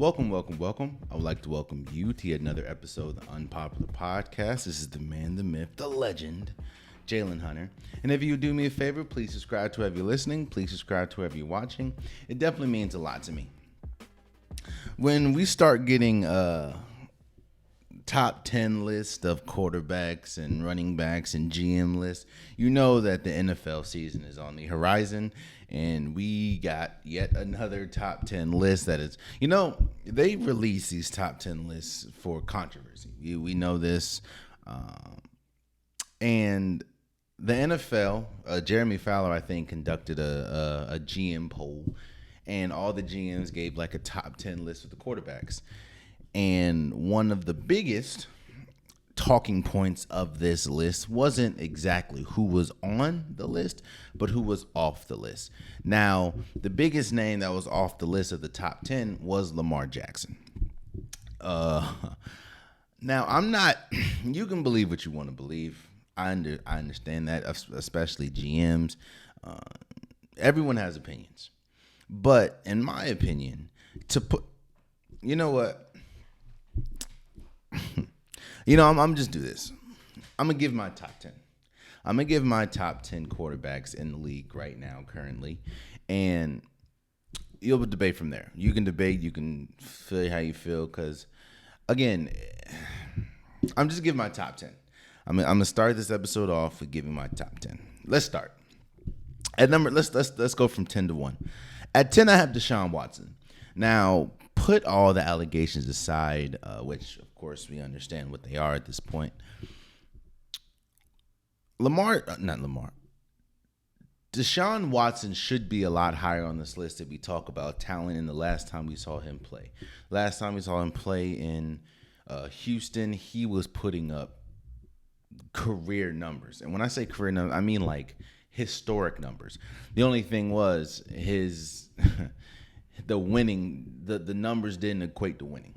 Welcome. I would like to welcome you to yet another episode of the Unpopular Podcast. This is the man, the myth, the legend, Jalen Hunter. And if you would do me a favor, please subscribe to whoever you're listening. Please subscribe to whoever you're watching. It definitely means a lot to me. When we start getting top 10 list of quarterbacks and running backs and GM lists, you know that the NFL season is on the horizon, and we got yet another top 10 list that is, they release these top 10 lists for controversy. We know this. And the NFL, Jeremy Fowler, I think, conducted a GM poll, and all the GMs gave like a top 10 list of the quarterbacks. And one of the biggest talking points of this list wasn't exactly who was on the list, but who was off the list. Now, the biggest name that was off the list of the top 10 was Lamar Jackson. Now, I'm not, you can believe what you want to believe. I understand that, especially GMs. Everyone has opinions. But in my opinion, you know what? I'm just do this. I'm going to give my top 10. I'm going to give my top 10 quarterbacks in the league right now, currently. And you'll debate from there. You can debate. You can feel how you feel. Because, again, I'm just giving my top 10. I'm going to start this episode off with giving my top 10. Let's start. At number, let's go from 10 to 1. At 10, I have Deshawn Watson. Now, put all the allegations aside, which, of course, we understand what they are at this point. Deshaun Watson should be a lot higher on this list if we talk about talent in the last time we saw him play. Last time we saw him play in Houston, he was putting up career numbers. And when I say career numbers, I mean like historic numbers. The only thing was his... the numbers didn't equate to winning.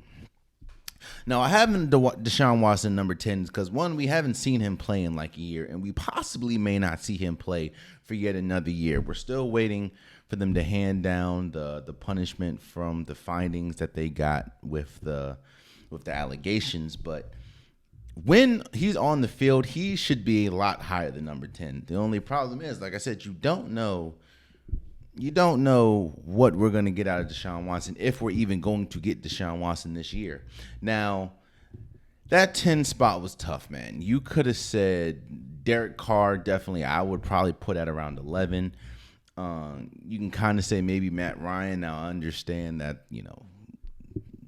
Now, I have Deshaun Watson number 10 because, one, we haven't seen him play in like a year, and we possibly may not see him play for yet another year. We're still waiting for them to hand down the punishment from the findings that they got with the allegations. But when he's on the field, he should be a lot higher than number 10. The only problem is, like I said, you don't know what we're going to get out of Deshaun Watson, if we're even going to get Deshaun Watson this year. Now, that 10 spot was tough, man. You could have said Derek Carr, definitely. I would probably put at around 11. You can kind of say maybe Matt Ryan. Now, I understand that,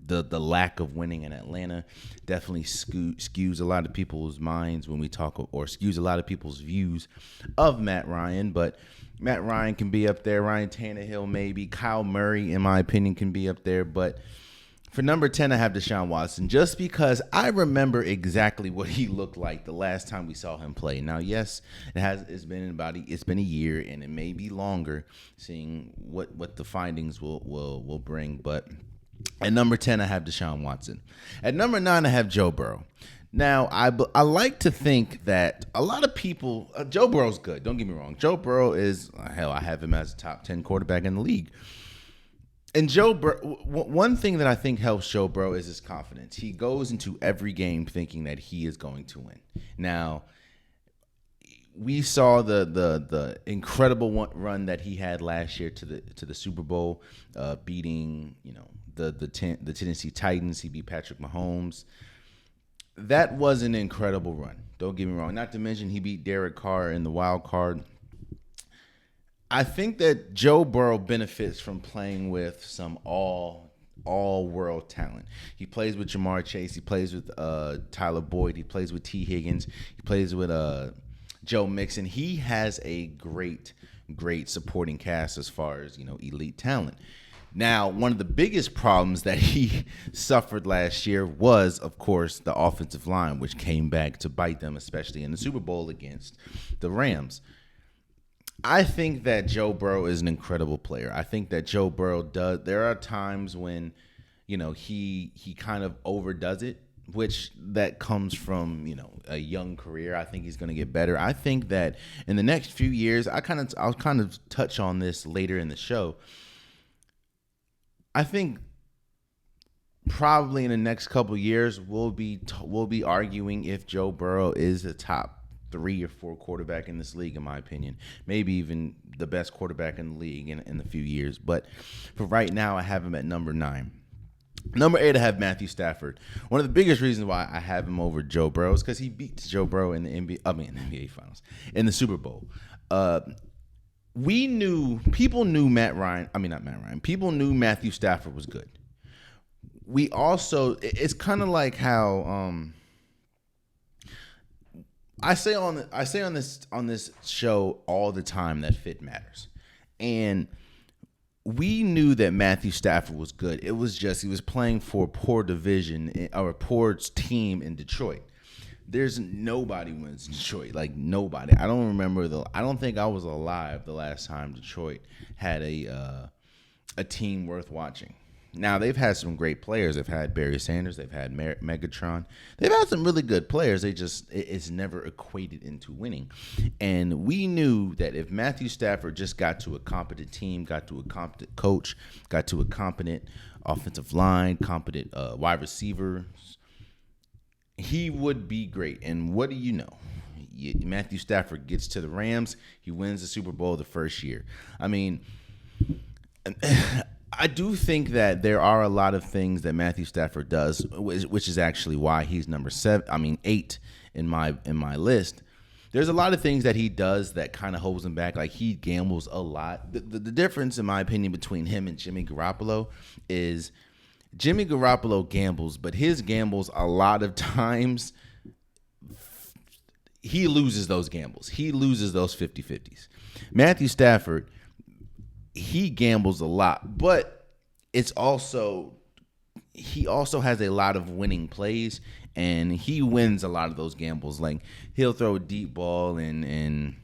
the lack of winning in Atlanta definitely skews a lot of people's minds when we talk, or skews a lot of people's views of Matt Ryan. But Matt Ryan can be up there. Ryan Tannehill, maybe. Kyle Murray, in my opinion, can be up there. But for number 10, I have Deshaun Watson, just because I remember exactly what he looked like the last time we saw him play. Now, yes, it's been a year, and it may be longer, seeing what the findings will bring. But at number 10, I have Deshaun Watson. At number 9, I have Joe Burrow. Now, I like to think that a lot of people, Joe Burrow's good. Don't get me wrong. Joe Burrow is, hell, I have him as a top 10 quarterback in the league. And Joe Burrow, one thing that I think helps Joe Burrow is his confidence. He goes into every game thinking that he is going to win. Now, we saw the incredible run that he had last year to the Super Bowl, beating the Tennessee Titans. He beat Patrick Mahomes. That was an incredible run. Don't get me wrong. Not to mention he beat Derek Carr in the wild card. I think that Joe Burrow benefits from playing with some all-world talent. He plays with Jamar Chase. He plays with Tyler Boyd. He plays with T. Higgins. He plays with Joe Mixon. He has a great supporting cast as far as elite talent. Now, one of the biggest problems that he suffered last year was, of course, the offensive line, which came back to bite them, especially in the Super Bowl against the Rams. I think that Joe Burrow is an incredible player. I think that Joe Burrow does. There are times when, he kind of overdoes it, which that comes from, a young career. I think he's going to get better. I think that in the next few years, I'll kind of touch on this later in the show. I think probably in the next couple of years, we'll be arguing if Joe Burrow is a top 3 or 4 quarterback in this league, in my opinion. Maybe even the best quarterback in the league in a few years. But for right now, I have him at number 9. Number 8, I have Matthew Stafford. One of the biggest reasons why I have him over Joe Burrow is because he beat Joe Burrow in the NBA Finals, in the Super Bowl. People knew People knew Matthew Stafford was good. It's kind of like how I say on this show all the time that fit matters, and we knew that Matthew Stafford was good. It was just he was playing for a poor division or a poor team in Detroit. There's nobody wins in Detroit, like nobody. I don't think I was alive the last time Detroit had a team worth watching. Now, they've had some great players. They've had Barry Sanders. They've had Megatron. They've had some really good players. It's never equated into winning. And we knew that if Matthew Stafford just got to a competent team, got to a competent coach, got to a competent offensive line, competent wide receivers, he would be great. And what do you know? Matthew Stafford gets to the Rams. He wins the Super Bowl the first year. I mean, I do think that there are a lot of things that Matthew Stafford does, which is actually why he's number 8 in my list. There's a lot of things that he does that kind of holds him back. Like, he gambles a lot. The difference, in my opinion, between him and Jimmy Garoppolo is Jimmy Garoppolo gambles, but his gambles a lot of times he loses those gambles. He loses those 50-50s. Matthew Stafford, he gambles a lot, but he also has a lot of winning plays, and he wins a lot of those gambles. Like, he'll throw a deep ball, and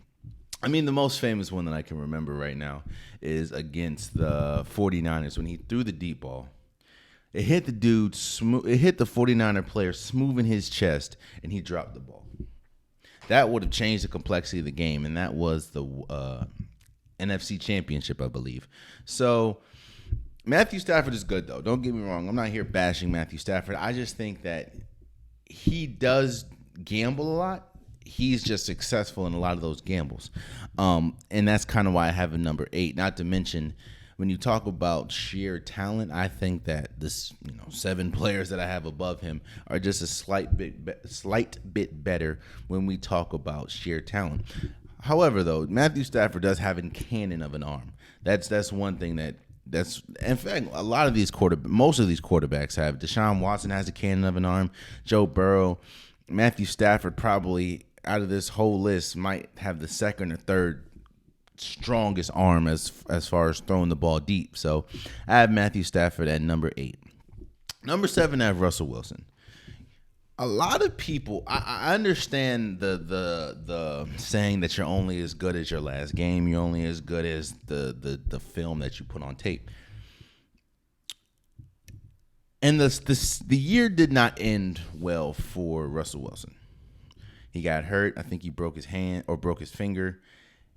I mean, the most famous one that I can remember right now is against the 49ers when he threw the deep ball. It hit the dude, it hit the 49er player smooth in his chest, and he dropped the ball. That would have changed the complexity of the game, and that was the NFC Championship, I believe. So Matthew Stafford is good, though. Don't get me wrong. I'm not here bashing Matthew Stafford. I just think that he does gamble a lot. He's just successful in a lot of those gambles. And that's kind of why I have a number 8. Not to mention, when you talk about sheer talent, I think that this 7 players that I have above him are just a slight bit better when we talk about sheer talent. However, though, Matthew Stafford does have a cannon of an arm. That's one thing that's in fact a lot of most of these quarterbacks have. Deshaun Watson has a cannon of an arm. Joe Burrow, Matthew Stafford probably out of this whole list might have the second or third strongest arm as far as throwing the ball deep. So I have Matthew Stafford at number 8. Number 7, I have Russell Wilson. A lot of people, I understand the saying that you're only as good as your last game. You're only as good as the film that you put on tape. And the year did not end well for Russell Wilson. He got hurt. I think he broke his hand or broke his finger.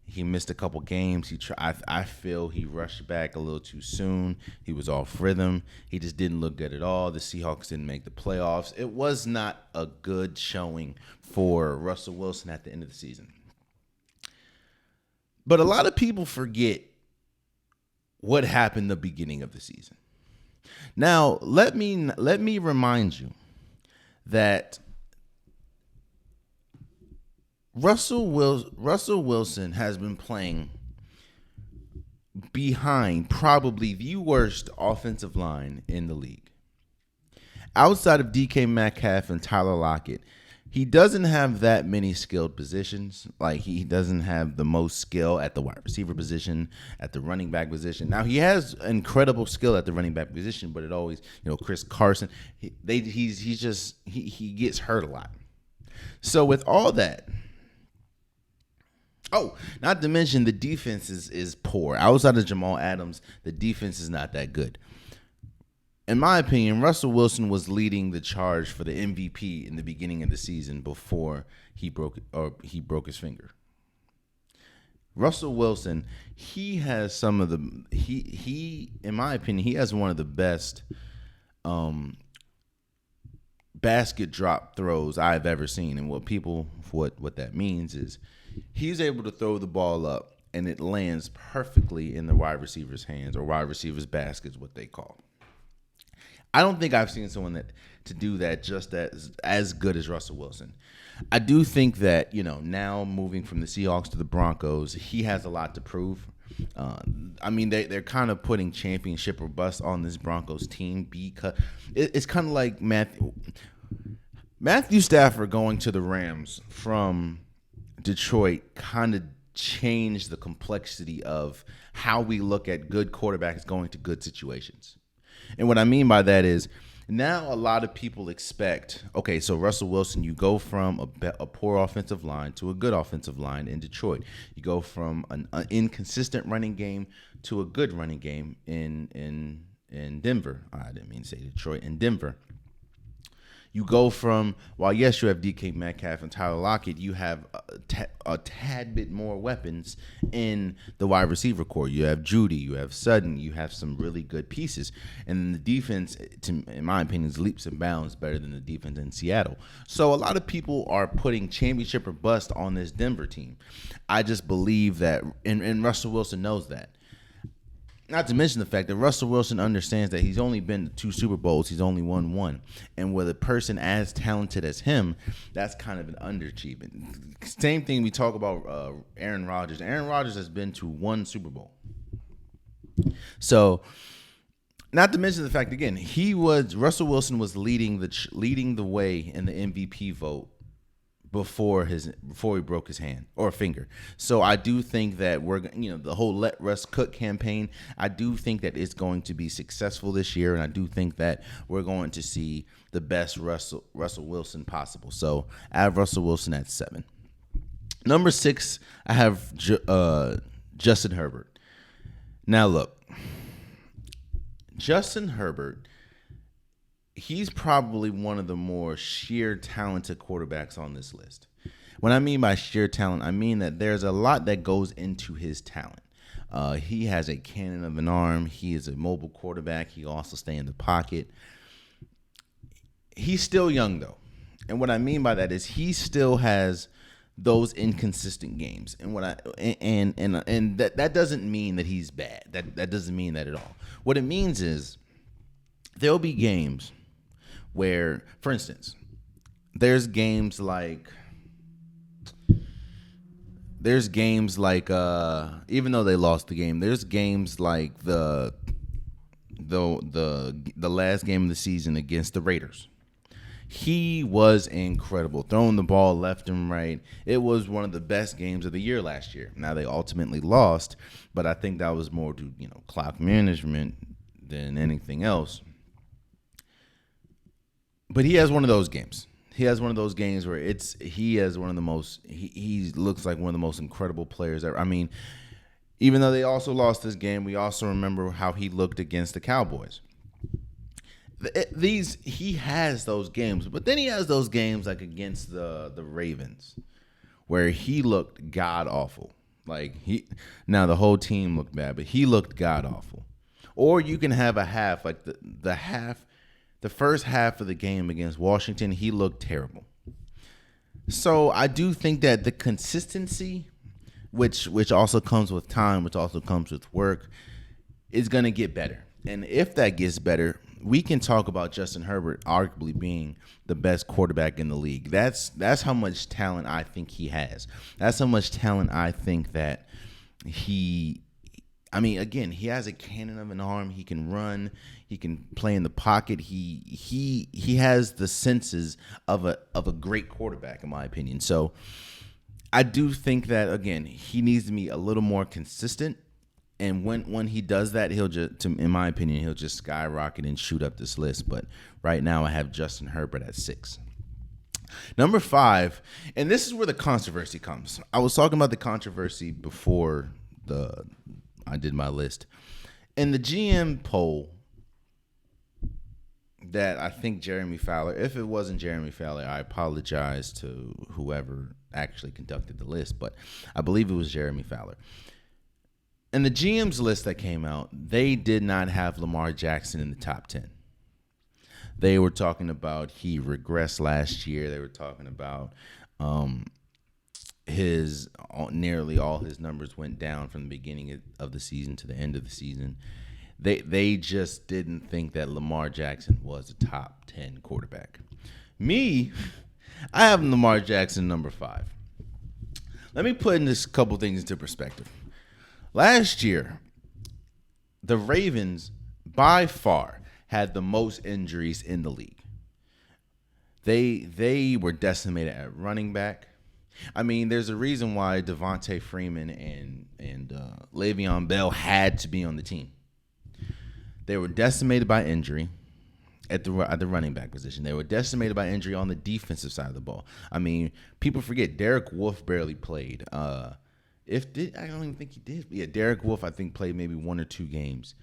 He missed a couple games. I feel he rushed back a little too soon. He was off rhythm. He just didn't look good at all. The Seahawks didn't make the playoffs. It was not a good showing for Russell Wilson at the end of the season. But a lot of people forget what happened the beginning of the season. Now, let me remind you that Russell Wilson has been playing behind probably the worst offensive line in the league. Outside of DK Metcalf and Tyler Lockett, he doesn't have that many skilled positions. Like, he doesn't have the most skill at the wide receiver position, at the running back position. Now, he has incredible skill at the running back position, but it always, Chris Carson, he gets hurt a lot. So with all that, not to mention the defense is poor. Outside of Jamal Adams, the defense is not that good. In my opinion, Russell Wilson was leading the charge for the MVP in the beginning of the season before he broke his finger. Russell Wilson, he has in my opinion, he has one of the best basket drop throws I've ever seen. And what that means is he's able to throw the ball up and it lands perfectly in the wide receiver's hands, or wide receiver's basket is what they call. I don't think I've seen someone to do that just as good as Russell Wilson. I do think that, now moving from the Seahawks to the Broncos, he has a lot to prove. They're kind of putting championship or bust on this Broncos team because it's kind of like Matthew Stafford going to the Rams from Detroit kind of changed the complexity of how we look at good quarterbacks going to good situations. And what I mean by that is now a lot of people expect, okay, so Russell Wilson, you go from a poor offensive line to a good offensive line in Detroit. You go from an inconsistent running game to a good running game in Denver. I didn't mean to say Detroit, in Denver. You go from, while yes, you have DK Metcalf and Tyler Lockett, you have a tad bit more weapons in the wide receiver core. You have Judy, you have Sutton, you have some really good pieces. And the defense, in my opinion, is leaps and bounds better than the defense in Seattle. So a lot of people are putting championship or bust on this Denver team. I just believe that, and Russell Wilson knows that. Not to mention the fact that Russell Wilson understands that he's only been to 2 Super Bowls. He's only won 1. And with a person as talented as him, that's kind of an underachievement. Same thing we talk about Aaron Rodgers. Aaron Rodgers has been to 1 Super Bowl. So, not to mention the fact, again, Russell Wilson was leading the way in the MVP vote before he broke his hand or finger. So I do think that the whole Let Russ Cook campaign, I do think that it's going to be successful this year, and I do think that we're going to see the best Russell Wilson possible. So I have Russell Wilson at 7. Number 6, I have Justin Herbert. Now look, Justin Herbert, he's probably one of the more sheer talented quarterbacks on this list. What I mean by sheer talent, I mean that there's a lot that goes into his talent. He has a cannon of an arm. He is a mobile quarterback. He also stays in the pocket. He's still young, though. And what I mean by that is he still has those inconsistent games. And that doesn't mean that he's bad. That doesn't mean that at all. What it means is there'll be games where, for instance, there's games like even though they lost the game, there's games like the last game of the season against the Raiders. He was incredible, throwing the ball left and right. It was one of the best games of the year last year. Now they ultimately lost, but I think that was more to clock management than anything else. But he has one of those games. He has one of those games where he looks like one of the most incredible players ever. I mean, even though they also lost this game, we also remember how he looked against the Cowboys. He has those games, but then he has those games like against the Ravens, where he looked god awful. Now the whole team looked bad, but he looked god awful. Or you can have a half, like the first half of the game against Washington, he looked terrible. So I do think that the consistency, which also comes with time, which also comes with work, is going to get better. And if that gets better, we can talk about Justin Herbert arguably being the best quarterback in the league. That's how much talent I think he has. That's how much talent I think that he has a cannon of an arm. He can run. He can play in the pocket. He has the senses of a great quarterback, in my opinion. So I do think that, again, he needs to be a little more consistent. And when he does that, in my opinion, he'll just skyrocket and shoot up this list. But right now I have Justin Herbert at 6. Number 5, and this is where the controversy comes. I was talking about the controversy before I did my list. In the GM poll that I think Jeremy Fowler, if it wasn't Jeremy Fowler, I apologize to whoever actually conducted the list, but I believe it was Jeremy Fowler. In the GM's list that came out, they did not have Lamar Jackson in the top 10. They were talking about he regressed last year. They were talking about his nearly all his numbers went down from the beginning of the season to the end of the season. They just didn't think that Lamar Jackson was a top 10 quarterback. Me, I have Lamar Jackson number 5. Let me put in this couple things into perspective. Last year, the Ravens by far had the most injuries in the league. They were decimated at running back. I mean, there's a reason why Devontae Freeman and Le'Veon Bell had to be on the team. They were decimated by injury at the running back position. They were decimated by injury on the defensive side of the ball. I mean, people forget Derek Wolfe barely played. I don't even think he did. Yeah, Derek Wolfe I think played maybe 1 or 2 games.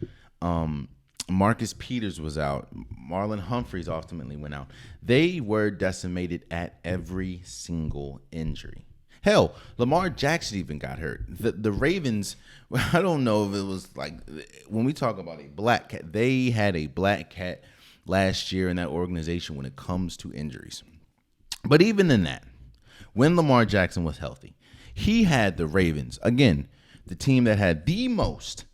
Marcus Peters was out. Marlon Humphreys ultimately went out. They were decimated at every single injury. Hell, Lamar Jackson even got hurt. The Ravens, I don't know if it was like, when we talk about a black cat, they had a black cat last year in that organization when it comes to injuries. But even in that, when Lamar Jackson was healthy, he had the Ravens, again, the team that had the most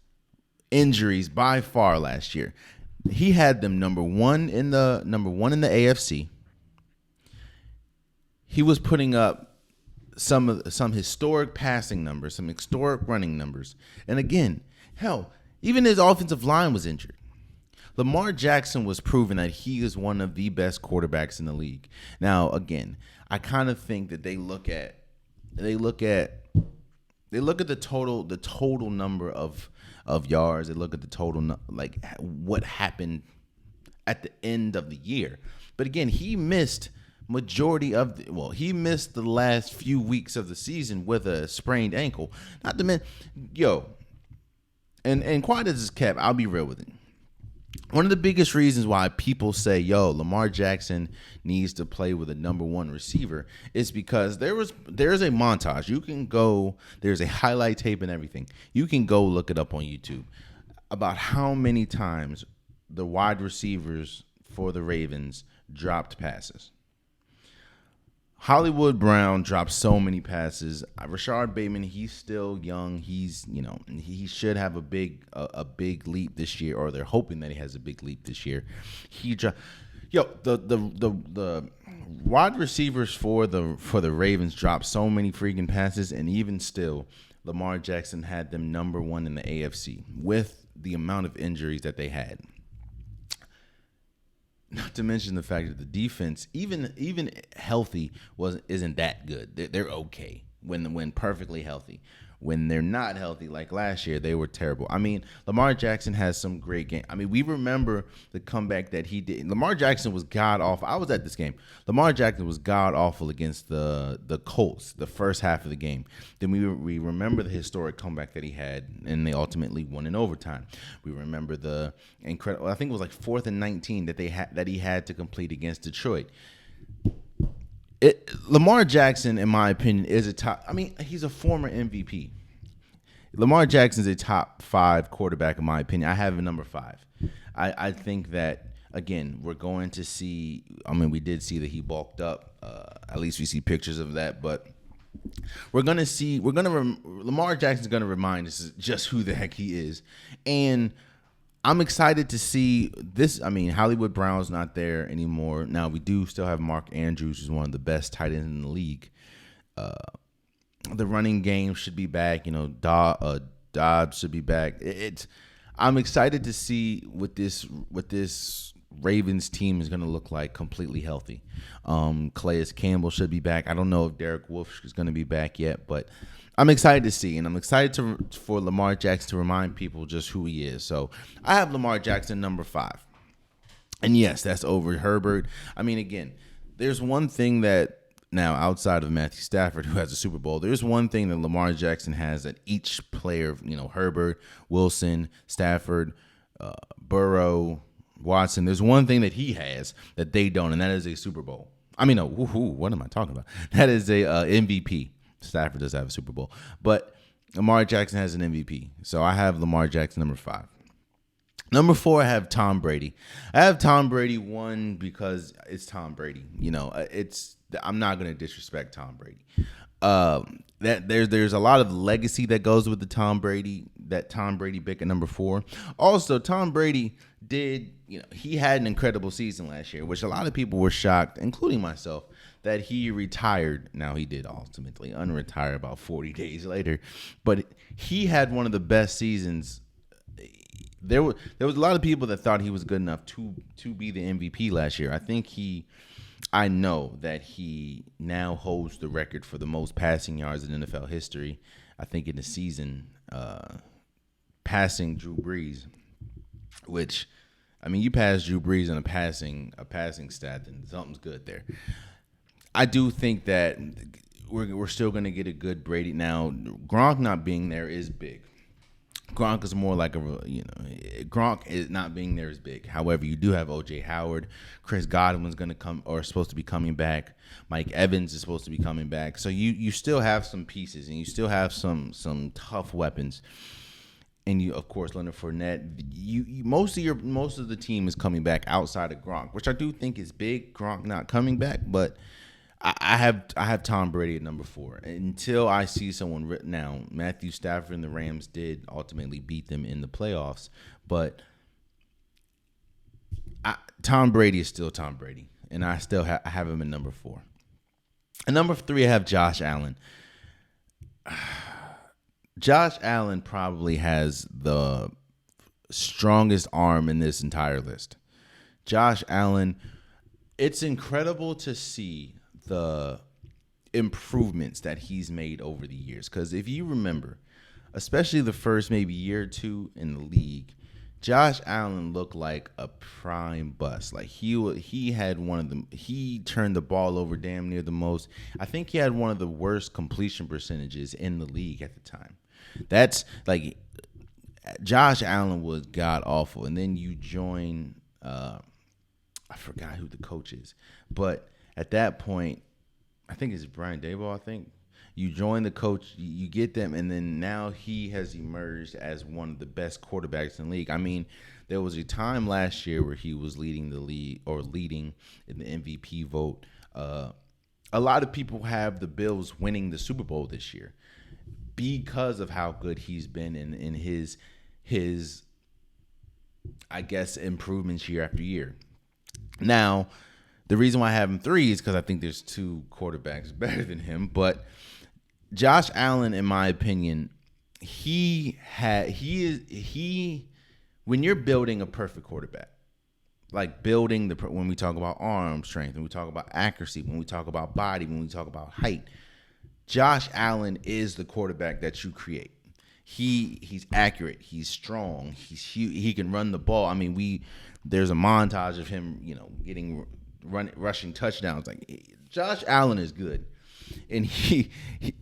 injuries by far last year. He had them number one in the AFC. He was putting up some historic passing numbers, some historic running numbers. And again, hell, even his offensive line was injured. Lamar Jackson was proven that he is one of the best quarterbacks in the league. Now, again, I kind of think that they look at the total number of yards. They look at the total, like what happened at the end of the year. But again, he missed he missed the last few weeks of the season with a sprained ankle. Not to mention, and quiet as it's kept, I'll be real with you. One of the biggest reasons why people say, Lamar Jackson needs to play with a number 1 receiver is because there's a montage. You can go, there's a highlight tape and everything. You can go look it up on YouTube about how many times the wide receivers for the Ravens dropped passes. Hollywood Brown dropped so many passes. Rashard Bateman, he's still young. He's, he should have a big leap this year, or they're hoping that he has a big leap this year. The wide receivers for the Ravens dropped so many freaking passes, and even still, Lamar Jackson had them number 1 in the AFC with the amount of injuries that they had. Not to mention the fact that the defense, even healthy, isn't that good. They're okay when perfectly healthy. When they're not healthy, like last year, they were terrible. I mean, Lamar Jackson has some great game. I mean, we remember the comeback that he did. Lamar Jackson was god-awful. I was at this game. Lamar Jackson was god-awful against the Colts the first half of the game. Then we remember the historic comeback that he had, and they ultimately won in overtime. We remember the incredible, I think it was like 4th and 19 that he had to complete against Detroit. Lamar Jackson, in my opinion, is a top. I mean, he's a former MVP. Lamar Jackson's a top 5 quarterback, in my opinion. I have him number 5. I think that, again, we're going to see. I mean, we did see that he bulked up. At least we see pictures of that. But we're going to see. Lamar Jackson's going to remind us just who the heck he is. And I'm excited to see this. I mean, Hollywood Brown's not there anymore. Now, we do still have Mark Andrews, who's one of the best tight ends in the league. The running game should be back. Dobbs should be back. I'm excited to see what this Ravens team is going to look like completely healthy. Calais Campbell should be back. I don't know if Derek Wolfe is going to be back yet, but I'm excited to see, and I'm excited for Lamar Jackson to remind people just who he is. So I have Lamar Jackson number 5. And yes, that's over Herbert. I mean, again, there's one thing that now outside of Matthew Stafford, who has a Super Bowl, there's one thing that Lamar Jackson has that each player, Herbert, Wilson, Stafford, Burrow, Watson, there's one thing that he has that they don't, and that is a Super Bowl. I mean, what am I talking about? That is a MVP. Stafford does have a Super Bowl, but Lamar Jackson has an MVP. So I have Lamar Jackson number 5. Number 4, I have Tom Brady. I have Tom Brady, one, because it's Tom Brady. I'm not going to disrespect Tom Brady. That there's a lot of legacy that goes with the Tom Brady pick at number 4. Also, Tom Brady he had an incredible season last year, which a lot of people were shocked, including myself, that he retired. Now, he did ultimately unretire about 40 days later, but he had one of the best seasons. There was a lot of people that thought he was good enough to be the MVP last year. I know that he now holds the record for the most passing yards in NFL history. I think in the season, passing Drew Brees, which, I mean, you pass Drew Brees in a passing stat, then something's good there. I do think that we're still going to get a good Brady. Now, Gronk not being there is big. Gronk is more like Gronk is not being there is big. However, you do have O.J. Howard. Chris Godwin's going to come, or supposed to be coming back. Mike Evans is supposed to be coming back. So you still have some pieces, and you still have some tough weapons. And you, of course, Leonard Fournette. Most of the team is coming back outside of Gronk, which I do think is big. Gronk not coming back, but I have Tom Brady at number 4 until I see someone written. Now, Matthew Stafford and the Rams did ultimately beat them in the playoffs, but Tom Brady is still Tom Brady, and I still have him at number 4. At number 3, I have Josh Allen. Josh Allen probably has the strongest arm in this entire list. Josh Allen, it's incredible to see the improvements that he's made over the years. Because if you remember, especially the first maybe year or two in the league, Josh Allen looked like a prime bust. Like he had he turned the ball over damn near the most. I think he had one of the worst completion percentages in the league at the time. That's like, Josh Allen was god awful. And then you join, I forgot who the coach is, but at that point, I think it's Brian Daboll, I think. You join the coach, you get them, and then now he has emerged as one of the best quarterbacks in the league. I mean, there was a time last year where he was leading the league, or leading in the MVP vote. A lot of people have the Bills winning the Super Bowl this year because of how good he's been in his I guess, improvements year after year. Now, the reason why I have him 3 is because I think there's 2 quarterbacks better than him. But Josh Allen, in my opinion, when you're building a perfect quarterback, like building when we talk about arm strength, when we talk about accuracy, when we talk about body, when we talk about height, Josh Allen is the quarterback that you create. He's accurate. He's strong. He can run the ball. I mean, there's a montage of him, rushing touchdowns. Like, Josh Allen is good, and he,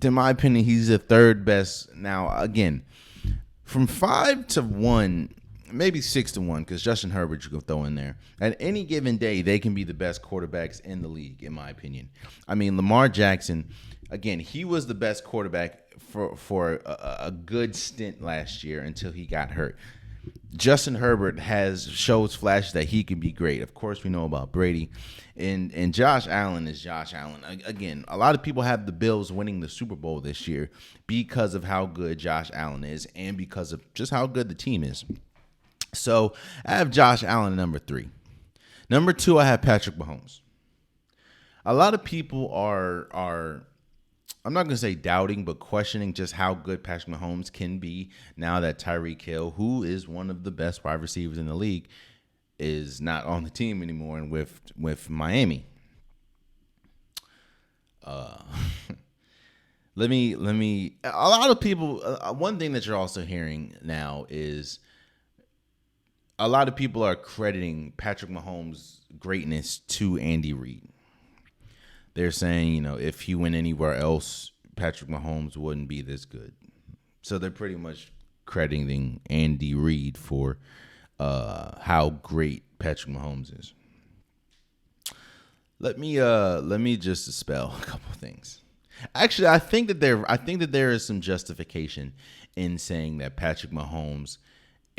to my opinion, he's the 3rd best. Now, again, from 5 to 1, maybe 6 to 1, because Justin Herbert you can throw in there. At any given day, they can be the best quarterbacks in the league, in my opinion. I mean, Lamar Jackson, again, he was the best quarterback for a good stint last year until he got hurt. Justin Herbert shows flashes that he can be great. Of course, we know about Brady, and Josh Allen is Josh Allen. Again, a lot of people have the Bills winning the Super Bowl this year because of how good Josh Allen is and because of just how good the team is. So I have Josh Allen at number 3. Number 2, I have Patrick Mahomes. A lot of people are I'm not going to say doubting, but questioning just how good Patrick Mahomes can be now that Tyreek Hill, who is one of the best wide receivers in the league, is not on the team anymore and with Miami. Let me. A lot of people. One thing that you're also hearing now is a lot of people are crediting Patrick Mahomes' greatness to Andy Reid. They're saying, if he went anywhere else, Patrick Mahomes wouldn't be this good. So they're pretty much crediting Andy Reid for how great Patrick Mahomes is. Let me just dispel a couple things. Actually, I think that there is some justification in saying that Patrick Mahomes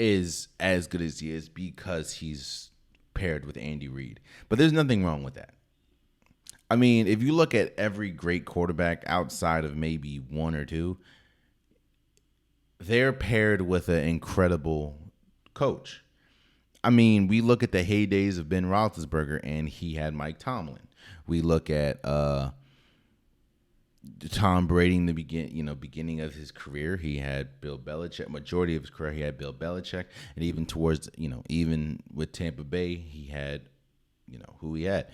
is as good as he is because he's paired with Andy Reid. But there's nothing wrong with that. I mean, if you look at every great quarterback outside of maybe one or two, they're paired with an incredible coach. I mean, we look at the heydays of Ben Roethlisberger, and he had Mike Tomlin. We look at Tom Brady in the beginning of his career. He had Bill Belichick. Majority of his career, he had Bill Belichick, and even towards even with Tampa Bay, he had who he had.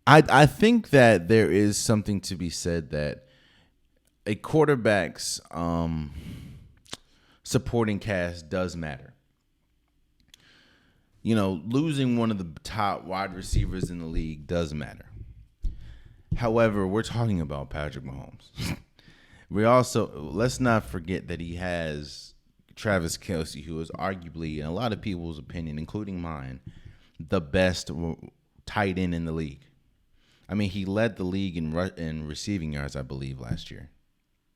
I think that there is something to be said that a quarterback's supporting cast does matter. Losing one of the top wide receivers in the league does matter. However, we're talking about Patrick Mahomes. Let's not forget that he has Travis Kelce, who is arguably, in a lot of people's opinion, including mine, the best tight end in the league. I mean, he led the league in receiving yards, I believe, last year.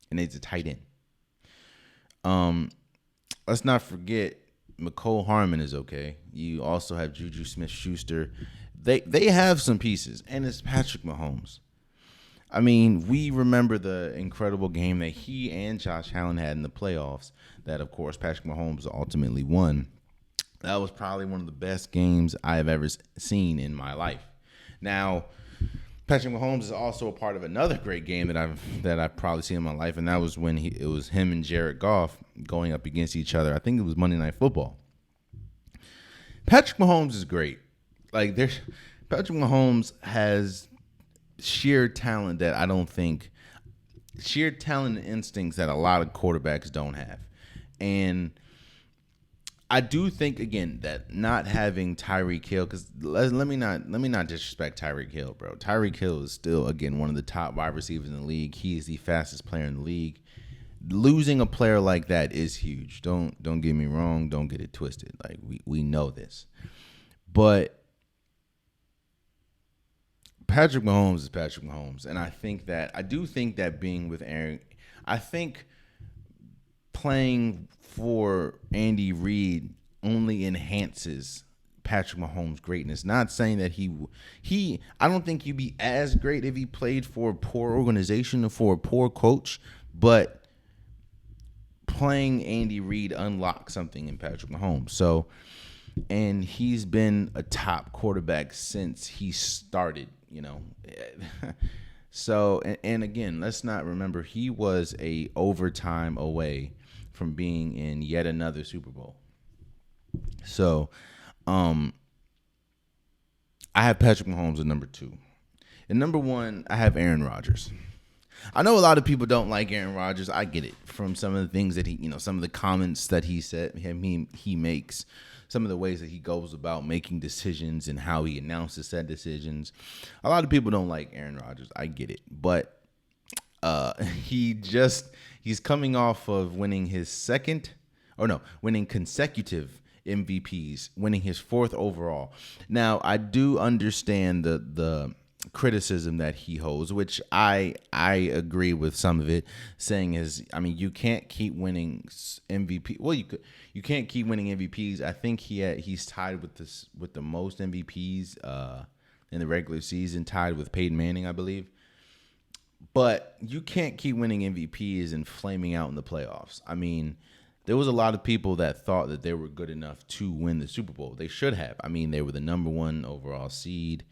And he's a tight end. Let's not forget McCole Harmon is okay. You also have Juju Smith-Schuster. They have some pieces, and it's Patrick Mahomes. I mean, we remember the incredible game that he and Josh Allen had in the playoffs that, of course, Patrick Mahomes ultimately won. That was probably one of the best games I have ever seen in my life. Now, Patrick Mahomes is also a part of another great game that I've probably seen in my life, and that was when it was him and Jared Goff going up against each other. I think it was Monday Night Football. Patrick Mahomes is great. Patrick Mahomes has sheer talent that sheer talent and instincts that a lot of quarterbacks don't have. And I do think, again, that not having Tyreek Hill, because let me not disrespect Tyreek Hill, bro. Tyreek Hill is still, again, one of the top wide receivers in the league. He is the fastest player in the league. Losing a player like that is huge. Don't get me wrong. Don't get it twisted. We know this, but Patrick Mahomes is Patrick Mahomes, and I do think that being with Aaron, I think playing for Andy Reid only enhances Patrick Mahomes' greatness. Not saying that I don't think he'd be as great if he played for a poor organization or for a poor coach, but playing Andy Reid unlocks something in Patrick Mahomes. So, and he's been a top quarterback since he started, So, and again, let's not remember, he was a overtime away from being in yet another Super Bowl. So, I have Patrick Mahomes at number 2. And number 1, I have Aaron Rodgers. I know a lot of people don't like Aaron Rodgers. I get it from some of the things that some of the comments that he said, he makes, some of the ways that he goes about making decisions and how he announces said decisions. A lot of people don't like Aaron Rodgers. I get it. But he's coming off of winning winning consecutive MVPs, winning his 4th overall. Now, I do understand the criticism that he holds, which I agree with some of it, saying you can't keep winning MVP. Well, you can't keep winning MVPs. I think he's tied with the most MVPs in the regular season, tied with Peyton Manning, I believe. But you can't keep winning MVPs and flaming out in the playoffs. I mean, there was a lot of people that thought that they were good enough to win the Super Bowl. They should have. I mean, they were the number 1 overall seed.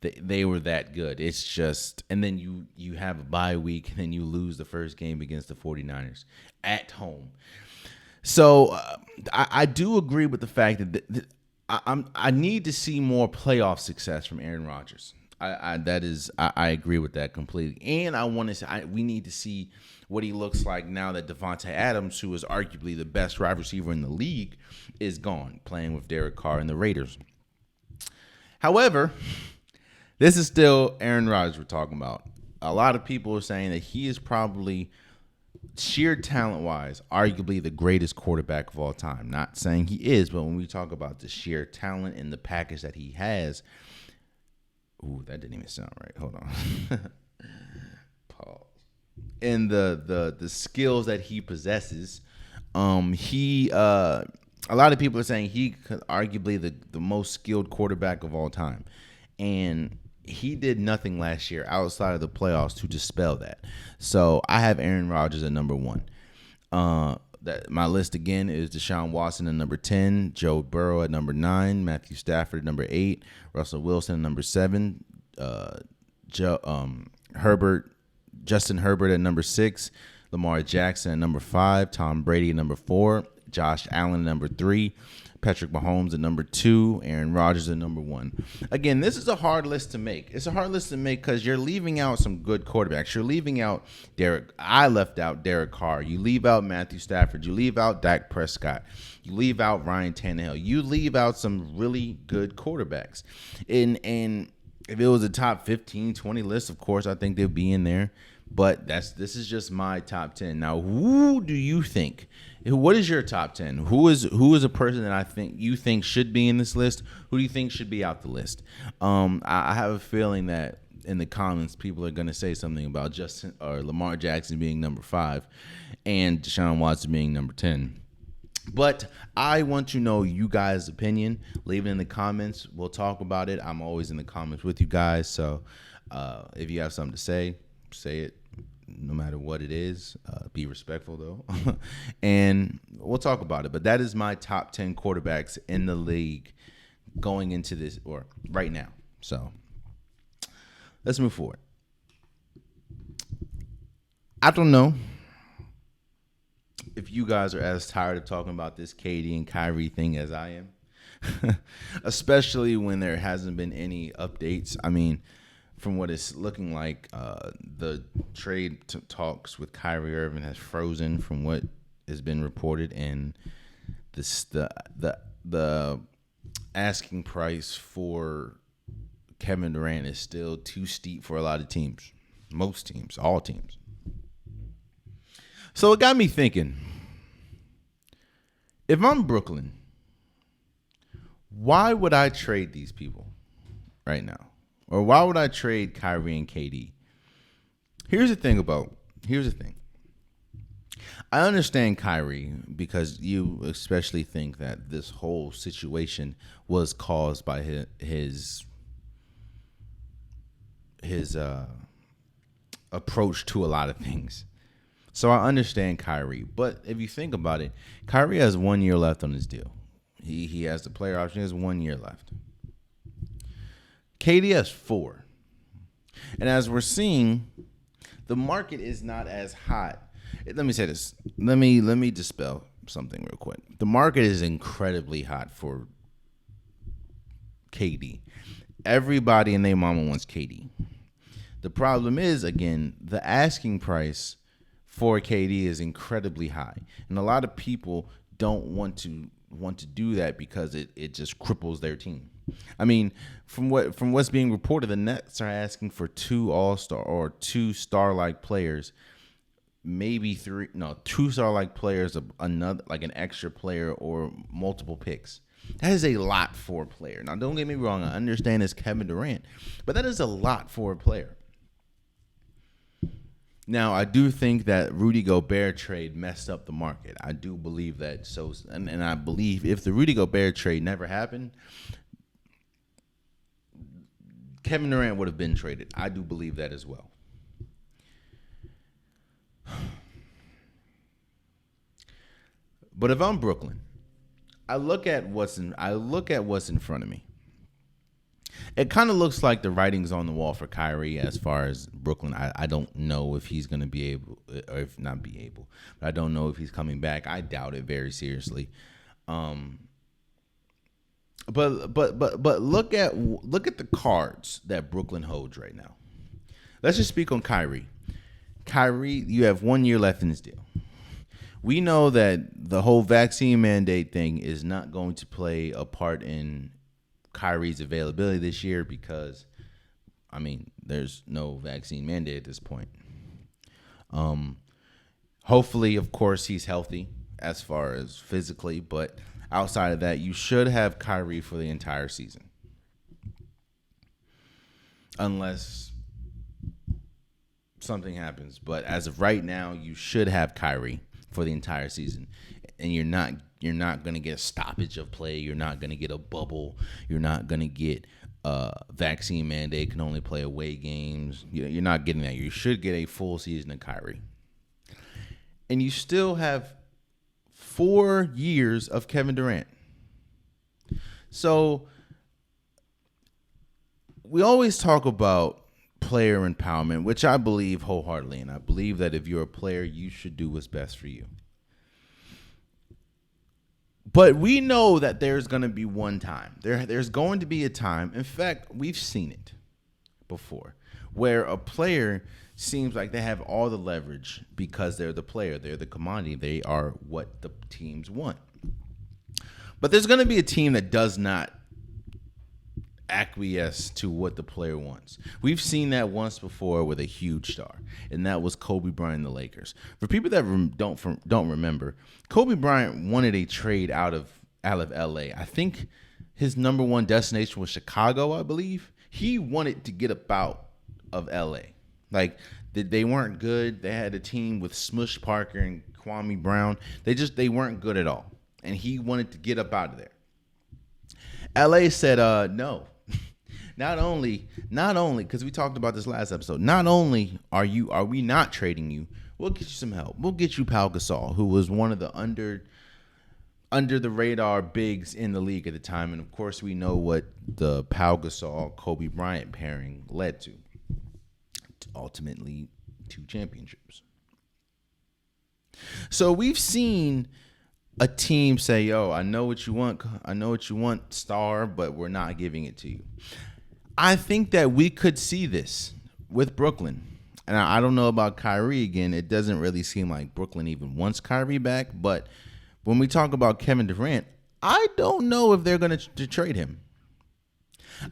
They were that good. It's just, and then you have a bye week, and then you lose the first game against the 49ers at home. So I do agree with the fact that I need to see more playoff success from Aaron Rodgers. I agree with that completely. And I want to say we need to see what he looks like now that Devontae Adams, who is arguably the best wide receiver in the league, is gone, playing with Derek Carr and the Raiders. However, this is still Aaron Rodgers we're talking about. A lot of people are saying that he is probably, sheer talent-wise, arguably the greatest quarterback of all time. Not saying he is, but when we talk about the sheer talent and the package that he has, ooh, that didn't even sound right. Hold on. Pause. and the skills that he possesses. He a lot of people are saying he could arguably the most skilled quarterback of all time, and he did nothing last year outside of the playoffs to dispel that. So I have Aaron Rodgers at number one. That my list again is Deshaun Watson at number 10, Joe Burrow at number 9, Matthew Stafford at number 8, Russell Wilson at number 7, Herbert, Justin Herbert at number 6, Lamar Jackson at number 5, Tom Brady at number 4, Josh Allen at number 3, Patrick Mahomes at number 2, Aaron Rodgers at number 1. Again, this is a hard list to make. It's a hard list to make because you're leaving out some good quarterbacks. You're leaving out I left out Derek Carr. You leave out Matthew Stafford. You leave out Dak Prescott. You leave out Ryan Tannehill. You leave out some really good quarterbacks. And if it was a top 15, 20 list, of course, I think they'd be in there. But this is just my top 10. Now, who do you think? What is your top 10? Who is a person that I think you think should be in this list? Who do you think should be out the list? I have a feeling that in the comments, people are going to say something about Justin or Lamar Jackson being number 5 and Deshaun Watson being number 10. But I want to know you guys' opinion. Leave it in the comments. We'll talk about it. I'm always in the comments with you guys. So if you have something to say it. No matter what it is. Be respectful, though. And we'll talk about it. But that is my top 10 quarterbacks in the league going into this, or right now. So let's move forward. I don't know if you guys are as tired of talking about this KD and Kyrie thing as I am, especially when there hasn't been any updates. I mean, from what it's looking like, the trade talks with Kyrie Irving has frozen from what has been reported, and the asking price for Kevin Durant is still too steep for a lot of teams, most teams, all teams. So it got me thinking, if I'm Brooklyn, why would I trade these people right now? Or why would I trade Kyrie and KD? Here's the thing. I understand Kyrie because you especially think that this whole situation was caused by his approach to a lot of things. So I understand Kyrie. But if you think about it, Kyrie has 1 year left on his deal. He has the player option. He has 1 year left. KD has 4. And as we're seeing, the market is not as hot. Let me say this. Let me dispel something real quick. The market is incredibly hot for KD. Everybody and their mama wants KD. The problem is, again, the asking price for KD is incredibly high. And a lot of people don't want to do that because it just cripples their team. I mean, from what's being reported, the Nets are asking for 2 all-star or 2 star-like players, maybe 2 star-like players, another like an extra player or multiple picks. That is a lot for a player. Now, don't get me wrong. I understand it's Kevin Durant, but that is a lot for a player. Now, I do think that Rudy Gobert trade messed up the market. I do believe that. So, and I believe if the Rudy Gobert trade never happened, Kevin Durant would have been traded. I do believe that as well. But if I'm Brooklyn, I look at what's in front of me. It kind of looks like the writing's on the wall for Kyrie as far as Brooklyn. I don't know if he's going to be able, or if not be able, but I don't know if he's coming back. I doubt it very seriously. But look at the cards that Brooklyn holds right now. Let's just speak on Kyrie. Kyrie, you have 1 year left in this deal. We know that the whole vaccine mandate thing is not going to play a part in Kyrie's availability this year because, I mean, there's no vaccine mandate at this point. Hopefully, of course, he's healthy as far as physically, but outside of that, you should have Kyrie for the entire season. Unless something happens. But as of right now, you should have Kyrie for the entire season, and you're not gonna get a stoppage of play. You're not gonna get a bubble. You're not gonna get vaccine mandate, can only play away games. You're not getting that. You should get a full season of Kyrie, and you still have 4 years of Kevin Durant. So we always talk about player empowerment, which I believe wholeheartedly, and I believe that if you're a player, you should do what's best for you. But we know that there's going to be one time. There's going to be a time. In fact, we've seen it before, where a player seems like they have all the leverage because they're the player. They're the commodity. They are what the teams want. But there's going to be a team that does not acquiesce to what the player wants. We've seen that once before with a huge star, and that was Kobe Bryant and the Lakers. For people that don't remember, Kobe Bryant wanted a trade out of LA. I think his number one destination was Chicago, I believe. He wanted to get up out of LA. Like, they weren't good. They had a team with Smush Parker and Kwame Brown. They weren't good at all, and he wanted to get up out of there. LA said no. Not only, because we talked about this last episode, not only are we not trading you, we'll get you some help. We'll get you Pau Gasol, who was one of the under the radar bigs in the league at the time. And of course, we know what the Pau Gasol Kobe Bryant pairing led to. Ultimately, 2 championships. So we've seen a team say, yo, I know what you want, star, but we're not giving it to you. I think that we could see this with Brooklyn. And I don't know about Kyrie again. It doesn't really seem like Brooklyn even wants Kyrie back. But when we talk about Kevin Durant, I don't know if they're going to trade him.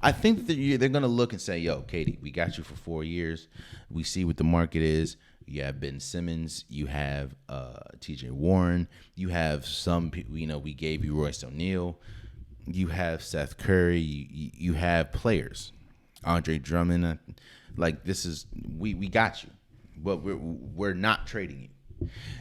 I think that they're going to look and say, yo, Katie, we got you for 4 years. We see what the market is. You have Ben Simmons. You have T.J. Warren. You have some people, we gave you Royce O'Neal. You have Seth Curry. You have players. Andre Drummond. We got you. But we're not trading you.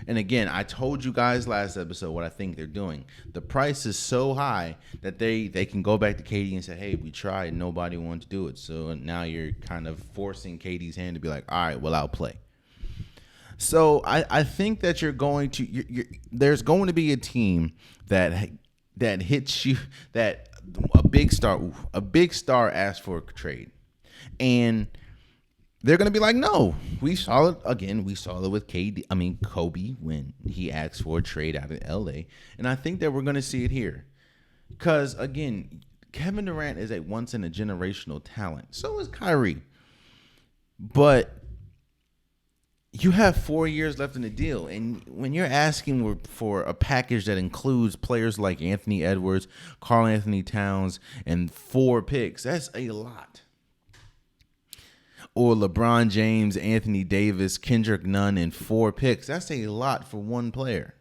And again, I told you guys last episode what I think they're doing. The price is so high that they can go back to KD and say, hey, we tried. Nobody wanted to do it. So now you're kind of forcing KD's hand to be like, all right, well, I'll play. So I think that there's going to be a team that hits you, that a big star asks for a trade, and they're going to be like, no. We saw it with Kobe when he asked for a trade out of LA, and I think that we're going to see it here, because again, Kevin Durant is a once in a generational talent. So is Kyrie, but you have 4 years left in the deal, and when you're asking for a package that includes players like Anthony Edwards, Karl Anthony Towns, and 4 picks, that's a lot. Or LeBron James, Anthony Davis, Kendrick Nunn, and 4 picks, that's a lot for one player.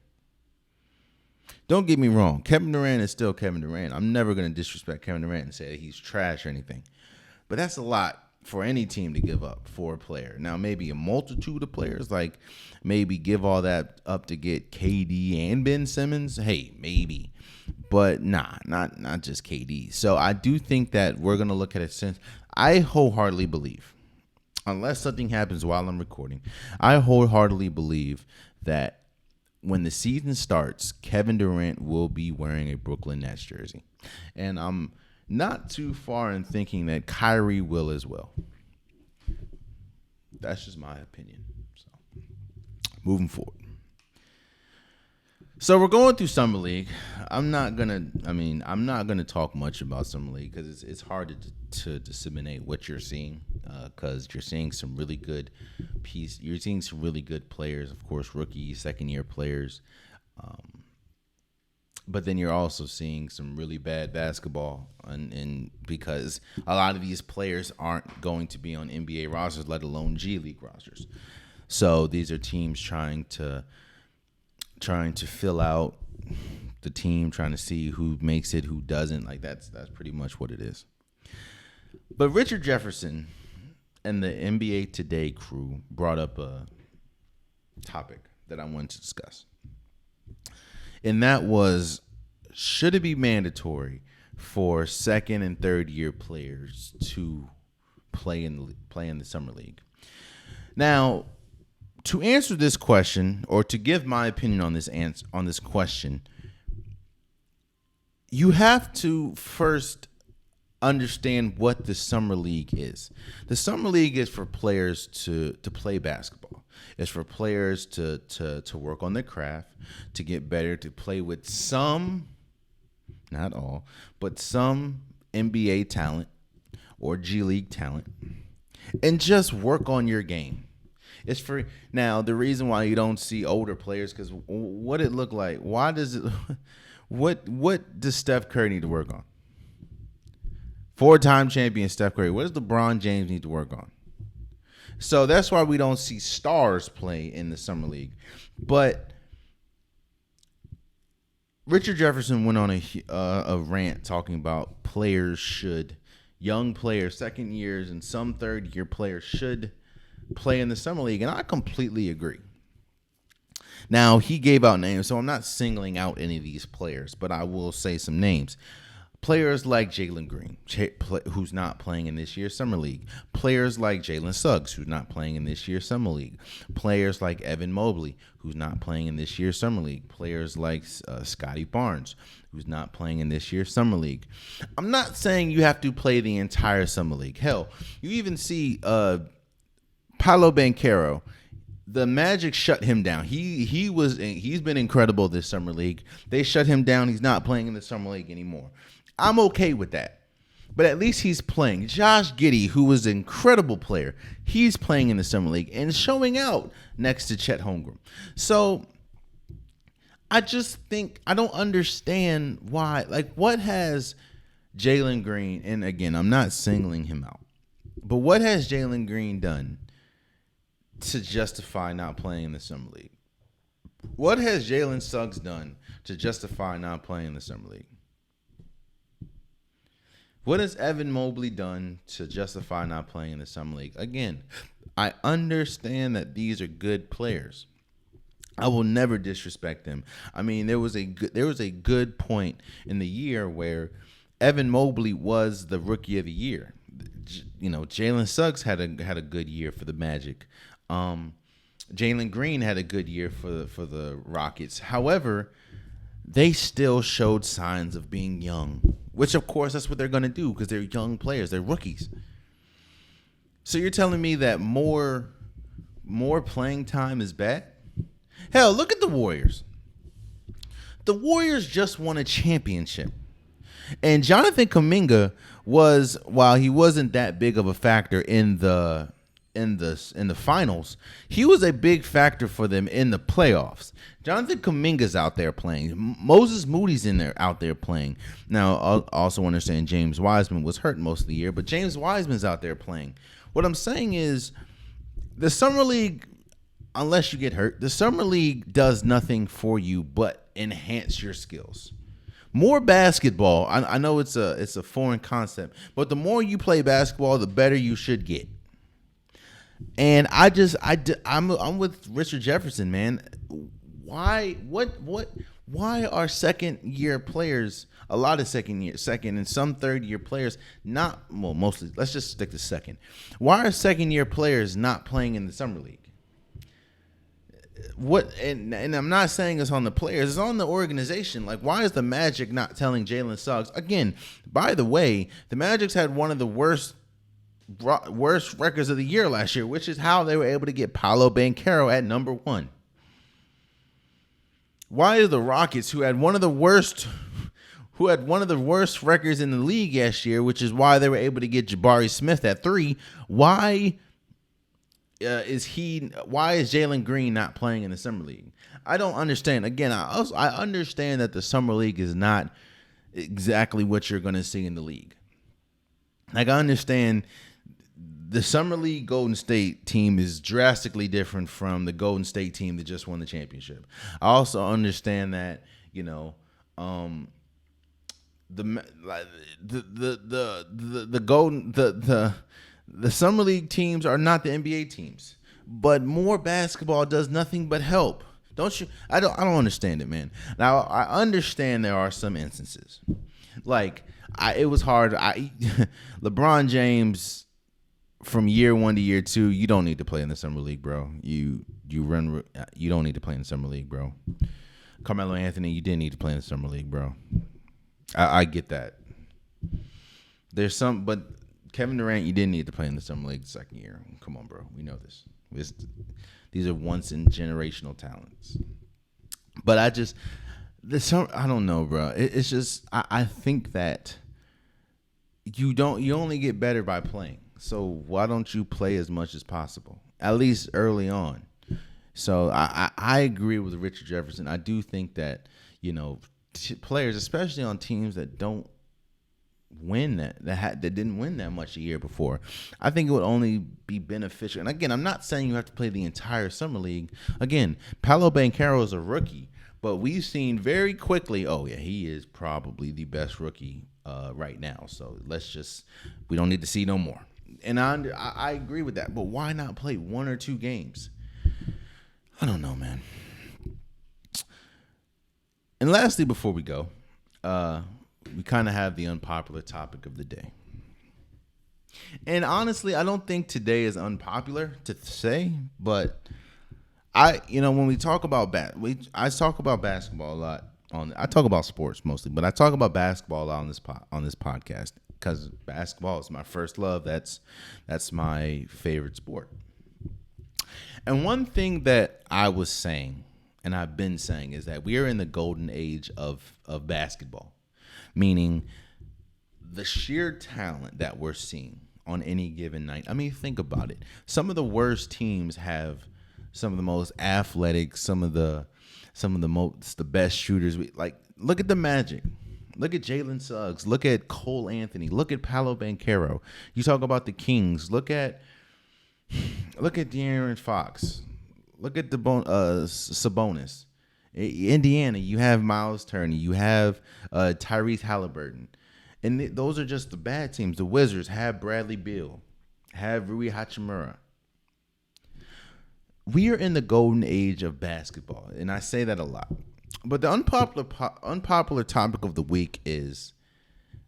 Don't get me wrong, Kevin Durant is still Kevin Durant. I'm never going to disrespect Kevin Durant and say that he's trash or anything, but that's a lot for any team to give up for a player. Now, maybe a multitude of players, like maybe give all that up to get KD and Ben Simmons. Hey, maybe, but not just KD. So I do think that we're going to look at it since I wholeheartedly believe, unless something happens while I'm recording, I wholeheartedly believe that when the season starts, Kevin Durant will be wearing a Brooklyn Nets jersey. And I'm not too far in thinking that Kyrie will as well. That's just my opinion. So, moving forward. So we're going through Summer League. I'm not gonna talk much about Summer League because it's hard to disseminate what you're seeing, because you're seeing some really good You're seeing some really good players, of course, rookie, second-year players. But then you're also seeing some really bad basketball, and because a lot of these players aren't going to be on NBA rosters, let alone G League rosters. So these are teams trying to fill out the team, trying to see who makes it, who doesn't. Like that's pretty much what it is. But Richard Jefferson, and the NBA Today crew brought up a topic that I wanted to discuss. And that was, should it be mandatory for second and third year players to play in the summer league? Now, to answer this question, or to give my opinion on this question, you have to first understand what the summer league is. The summer league is for players to play basketball. It's for players to work on their craft, to get better, to play with some, not all, but some NBA talent or G League talent, and just work on your game. It's for now. The reason why you don't see older players, because what it look like? Why does it? What does Steph Curry need to work on? 4-time champion Steph Curry. What does LeBron James need to work on? So that's why we don't see stars play in the summer league. But Richard Jefferson went on a rant talking about young players, second years, and some third year players should play in the summer league, and I completely agree. Now, he gave out names, so I'm not singling out any of these players, but I will say some names. Players like Jalen Green, who's not playing in this year's summer league. Players like Jalen Suggs, who's not playing in this year's summer league. Players like Evan Mobley, who's not playing in this year's summer league. Players like Scotty Barnes, who's not playing in this year's summer league. I'm not saying you have to play the entire summer league. Hell, you even see Paolo Banchero. The Magic shut him down. He's been incredible this summer league. They shut him down. He's not playing in the summer league anymore. I'm okay with that. But at least he's playing. Josh Giddey, who was an incredible player, he's playing in the summer league and showing out next to Chet Holmgren. So I just think I don't understand why. Like, what has Jalen Green, and again, I'm not singling him out, but what has Jalen Green done to justify not playing in the summer league? What has Jalen Suggs done to justify not playing in the summer league? What has Evan Mobley done to justify not playing in the summer league? Again, I understand that these are good players. I will never disrespect them. I mean, there was a good point in the year where Evan Mobley was the rookie of the year. You know, Jalen Suggs had a good year for the Magic. Jalen Green had a good year for the Rockets. However, they still showed signs of being young, which of course that's what they're going to do because they're young players. They're rookies. So you're telling me that more playing time is bad? Hell, look at the Warriors. The Warriors just won a championship. And Jonathan Kuminga while he wasn't that big of a factor in the finals, he was a big factor for them in the playoffs. Jonathan Kuminga's out there playing. Moses Moody's out there playing. Now, I also understand James Wiseman was hurt most of the year, but James Wiseman's out there playing. What I'm saying is the summer league, unless you get hurt, the summer league does nothing for you but enhance your skills. More basketball. I know it's a foreign concept, but the more you play basketball, the better you should get. And I'm with Richard Jefferson, man. Why are second year players, a lot of second and some third year players mostly, let's just stick to second. Why are second year players not playing in the summer league? And I'm not saying it's on the players, it's on the organization. Like, why is the Magic not telling Jalen Suggs? Again, by the way, the Magic's had one of the worst records of the year last year, which is how they were able to get Paolo Banchero at number 1. Why is the Rockets, who had one of the worst records in the league last year, which is why they were able to get Jabari Smith at 3, why is Jalen Green not playing in the summer league? I don't understand. Again, I understand that the summer league is not exactly what you're going to see in the league. Like, I understand the Summer League Golden State team is drastically different from the Golden State team that just won the championship. I also understand that, you know, the The summer league teams are not the NBA teams, but more basketball does nothing but help. Don't you? I don't understand it, man. Now I understand there are some instances, like it was hard. LeBron James, from year 1 to year 2, you don't need to play in the summer league, bro. You don't need to play in the summer league, bro. Carmelo Anthony, you didn't need to play in the summer league, bro. I get that. There's some, but Kevin Durant, you didn't need to play in the summer league the second year. Come on, bro. We know this. These are once in generational talents. But I don't know, bro. It's just I think that you only get better by playing. So why don't you play as much as possible, at least early on? So I agree with Richard Jefferson. I do think that players, especially on teams that don't win that didn't win that much a year before, I think it would only be beneficial. And again, I'm not saying you have to play the entire summer league. Again, Paolo Banchero is a rookie, but we've seen very quickly, oh yeah, he is probably the best rookie right now. So we don't need to see no more. And I agree with that, but why not play 1 or 2 games? I don't know, man. And lastly, before we go, we kind of have the unpopular topic of the day. And honestly, I don't think today is unpopular to say, but when we talk about I talk about basketball a lot. I talk about sports mostly, but I talk about basketball a lot on this podcast because basketball is my first love. That's my favorite sport. And one thing that I was saying, and I've been saying, is that we are in the golden age of basketball, meaning the sheer talent that we're seeing on any given night. I mean, think about it. Some of the worst teams have some of the most athletic, some of the best shooters. Look at the Magic. Look at Jalen Suggs. Look at Cole Anthony. Look at Paolo Banchero. You talk about the Kings. Look at De'Aaron Fox. Look at the Sabonis. Indiana, you have Miles Turner. You have Tyrese Halliburton. And those are just the bad teams. The Wizards have Bradley Beal. Have Rui Hachimura. We are in the golden age of basketball, and I say that a lot. But the unpopular topic of the week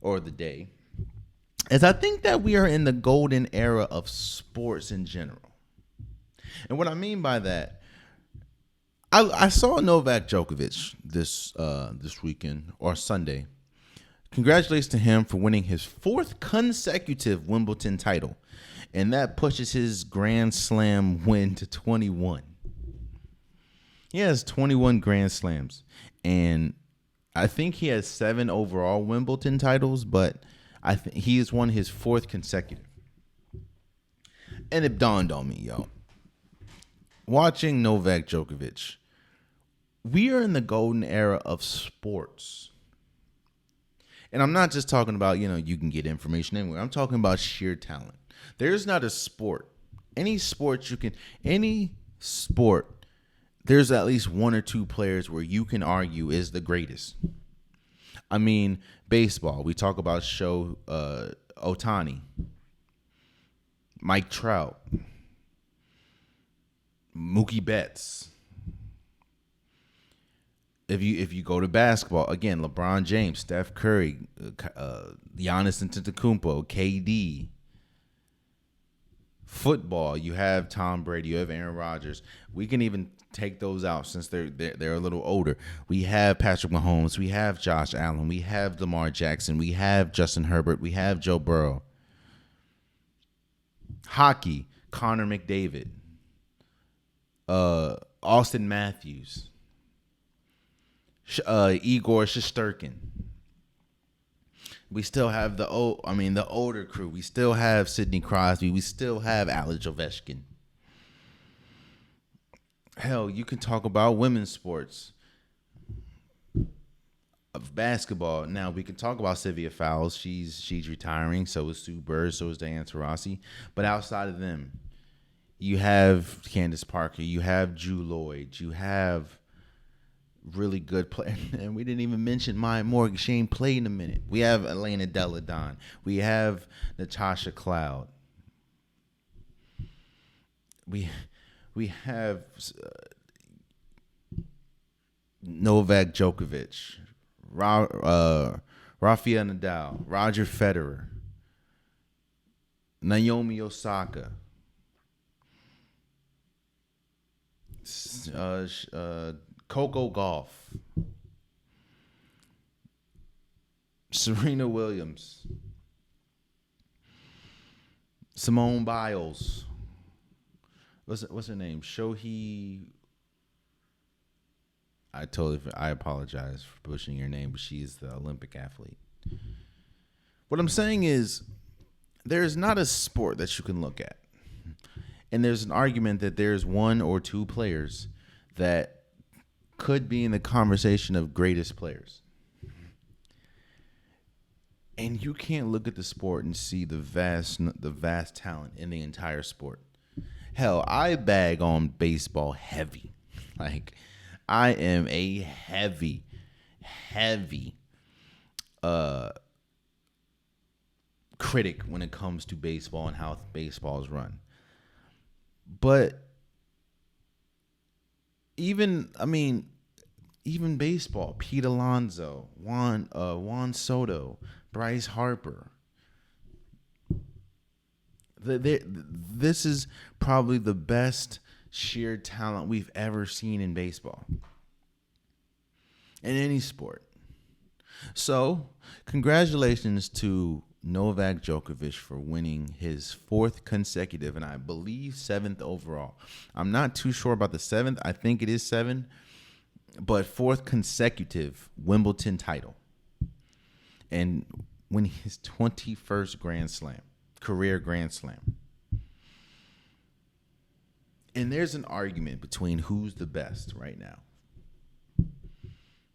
or the day, is I think that we are in the golden era of sports in general. And what I mean by that, I saw Novak Djokovic this weekend or Sunday. Congratulations to him for winning his 4th consecutive Wimbledon title. And that pushes his Grand Slam win to 21. He has 21 Grand Slams. And I think he has 7 overall Wimbledon titles, but I think he has won his 4th consecutive. And it dawned on me, yo. Watching Novak Djokovic, we are in the golden era of sports. And I'm not just talking about, you can get information anywhere. I'm talking about sheer talent. There's not a sport. Any sport, there's at least 1 or 2 players where you can argue is the greatest. I mean, baseball. We talk about Ohtani, Mike Trout, Mookie Betts. If you go to basketball, again, LeBron James, Steph Curry, Giannis Antetokounmpo, KD. Football, you have Tom Brady, you have Aaron Rodgers. We can even take those out since they're a little older. We have Patrick Mahomes, we have Josh Allen, we have Lamar Jackson, we have Justin Herbert, we have Joe Burrow. Hockey, Connor McDavid, Austin Matthews, Igor Shesterkin. We still have the older crew. We still have Sidney Crosby. We still have Alex Ovechkin. Hell, you can talk about women's sports. Of basketball. Now, we can talk about Sylvia Fowles. She's retiring. So is Sue Bird. So is Diana Taurasi. But outside of them, you have Candace Parker. You have Drew Lloyd. You have really good play, and we didn't even mention Maya Morgan. She ain't played in a minute. We have Elena Delle Donne. We have Natasha Cloud. we we have Novak Djokovic, Rafael Nadal, Roger Federer, Naomi Osaka, Coco Gauff, Serena Williams, Simone Biles. What's her name? Shohei. I apologize for pushing your name, but she's the Olympic athlete. What I'm saying is, there's not a sport that you can look at, and there's an argument that there's one or two players that could be in the conversation of greatest players. And you can't look at the sport and see the vast talent in the entire sport. Hell, I bag on baseball heavy. Like, I am a heavy critic when it comes to baseball and how baseball is run. But even baseball, Pete Alonso, Juan Soto, Bryce Harper. This is probably the best sheer talent we've ever seen in baseball. In any sport. So, congratulations to Novak Djokovic for winning his 4th consecutive, and I believe 7th overall. I'm not too sure about the 7th. I think it is 7, but 4th consecutive Wimbledon title. And winning his 21st career Grand Slam. And there's an argument between who's the best right now.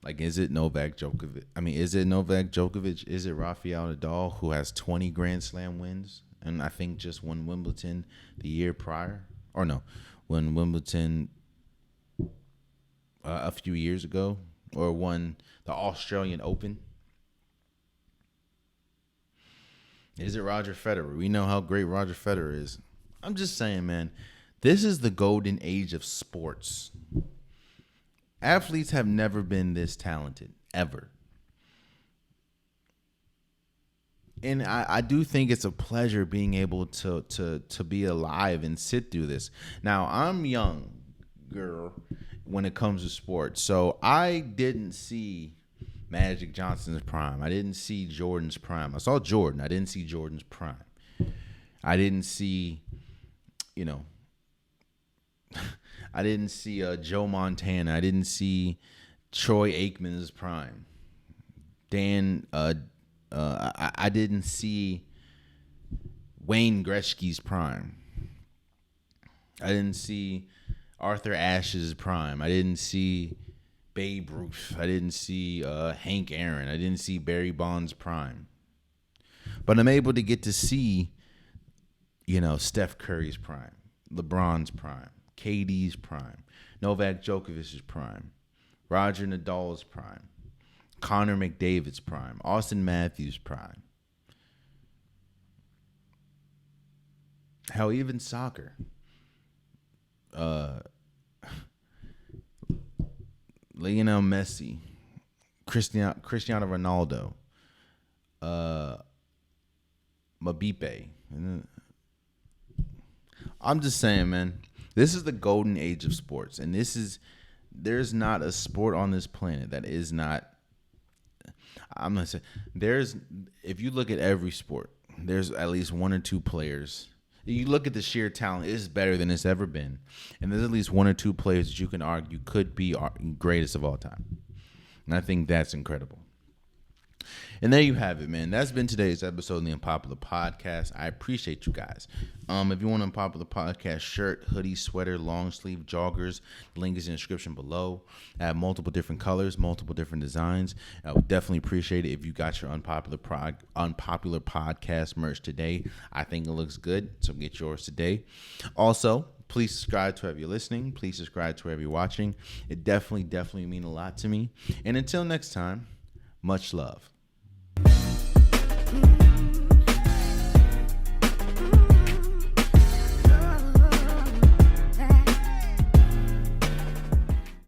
Like, is it Novak Djokovic? Is it Novak Djokovic? Is it Rafael Nadal, who has 20 Grand Slam wins? And I think just won Wimbledon the year prior. Or no, won Wimbledon a few years ago. Or won the Australian Open. Is it Roger Federer? We know how great Roger Federer is. I'm just saying, man, this is the golden age of sports. Athletes have never been this talented, ever. And I do think it's a pleasure being able to be alive and sit through this. Now, I'm young, girl, when it comes to sports. So I didn't see Magic Johnson's prime. I didn't see Jordan's prime. I saw Jordan. I didn't see Jordan's prime. I didn't see, I didn't see Joe Montana. I didn't see Troy Aikman's prime. I didn't see Wayne Gretzky's prime. I didn't see Arthur Ashe's prime. I didn't see Babe Ruth. I didn't see Hank Aaron. I didn't see Barry Bonds' prime. But I'm able to get to see, Steph Curry's prime, LeBron's prime, KD's prime, Novak Djokovic's prime, Roger Nadal's prime, Connor McDavid's prime, Austin Matthews' prime. Hell, even soccer. Lionel Messi, Cristiano Ronaldo, Mbappe. I'm just saying, man, this is the golden age of sports, and there's not a sport on this planet that is not. I'm gonna say if you look at every sport, there's at least one or two players. You look at the sheer talent, it's better than it's ever been. And there's at least one or two players that you can argue could be greatest of all time. And I think that's incredible. And there you have it, man. That's been today's episode of the Unpopular Podcast. I appreciate you guys. If you want an Unpopular Podcast shirt, hoodie, sweater, long sleeve, joggers, the link is in the description below. I have multiple different colors, multiple different designs. I would definitely appreciate it if you got your Unpopular Podcast merch today. I think it looks good, so get yours today. Also, please subscribe to wherever you're listening. Please subscribe to wherever you're watching. It definitely means a lot to me. And until next time, much love.